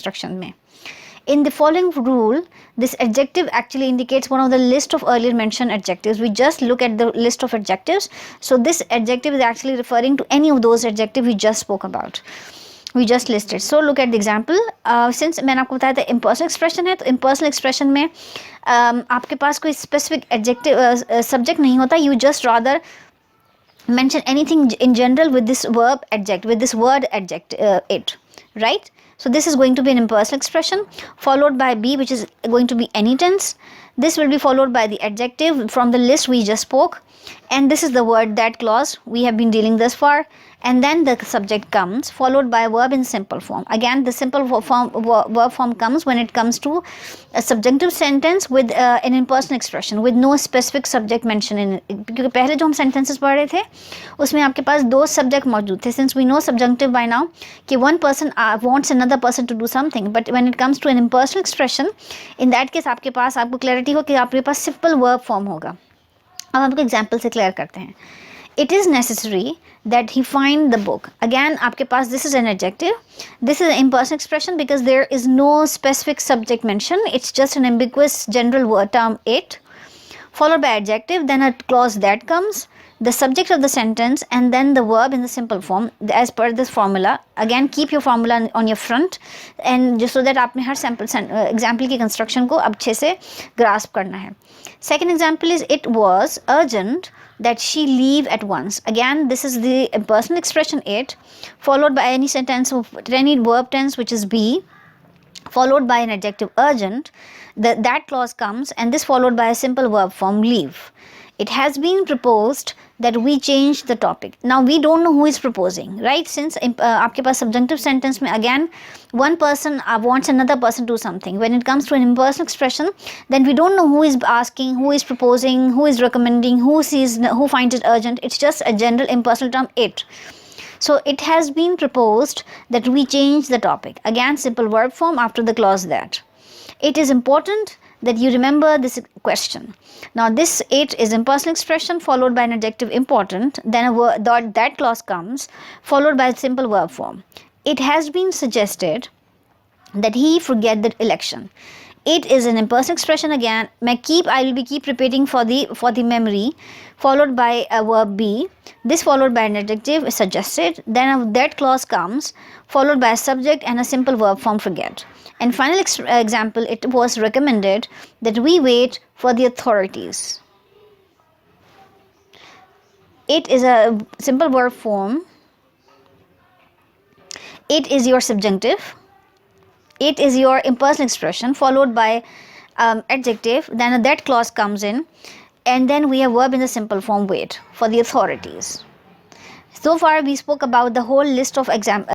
construction में. In the following rule, this adjective actually indicates one of the list of earlier mentioned adjectives. We just look at the list of adjectives. So this adjective is actually referring to any of those adjectives we just spoke about. We just listed. So look at the example. Since मैंने आपको बताया था impersonal expression है, तो impersonal expression में आपके पास कोई specific adjective subject नहीं होता. You just rather mention anything in general with this verb adject, with this word adject it, right? So this is going to be an impersonal expression followed by be, which is going to be any tense. This will be followed by the adjective from the list we just spoke, and this is the word that clause we have been dealing thus far, and then the subject comes followed by a verb in simple form. Again, the simple verb form comes when it comes to a subjunctive sentence with an impersonal expression with no specific subject mentioned in it. क्योंकि पहले जो हम sentences पढ़ रहे थे उसमें आपके पास दो subject मौजूद थे. Since we know subjunctive by now कि one person wants another person to do something, but when it comes to an impersonal expression, in that case आपके पास आपको clarity हो कि आपके पास simple verb form होगा. अब आपको example से clear करते हैं. It is necessary that he find the book. Again, आपके पास this is an adjective. This is an impersonal expression because there is no specific subject mentioned. It's just an ambiguous general word term it, followed by adjective, then a clause that comes, the subject of the sentence, and then the verb in the simple form as per this formula. Again, keep your formula on your front, and just so that आपने हर example की construction को अच्छे से grasp करना है. Second example is it was urgent that she leave at once. Again, this is the impersonal expression it, followed by any sentence of any verb tense which is be, followed by an adjective urgent. That clause comes, and this followed by a simple verb form leave. It has been proposed that we change the topic. Now we don't know who is proposing, right? Since आपके पास subjunctive sentence में again one person wants another person to do something. When it comes to an impersonal expression, then we don't know who is asking, who is proposing, who is recommending, who finds it urgent. It's just a general impersonal term it. So it has been proposed that we change the topic. Again, simple verb form after the clause that. It is important that you remember this question. Now this it is impersonal expression followed by an adjective important, then a word that clause comes followed by a simple verb form. It has been suggested that he forget the election. It is an impersonal expression again. I will be keep repeating for the memory, followed by a verb be. This followed by an adjective is suggested. Then that clause comes, followed by a subject and a simple verb form forget. And final example, it was recommended that we wait for the authorities. It is a simple verb form. It is your subjunctive. It is your impersonal expression followed by adjective, then that clause comes in, and then we have verb in the simple form wait for the authorities. So far we spoke about the whole list of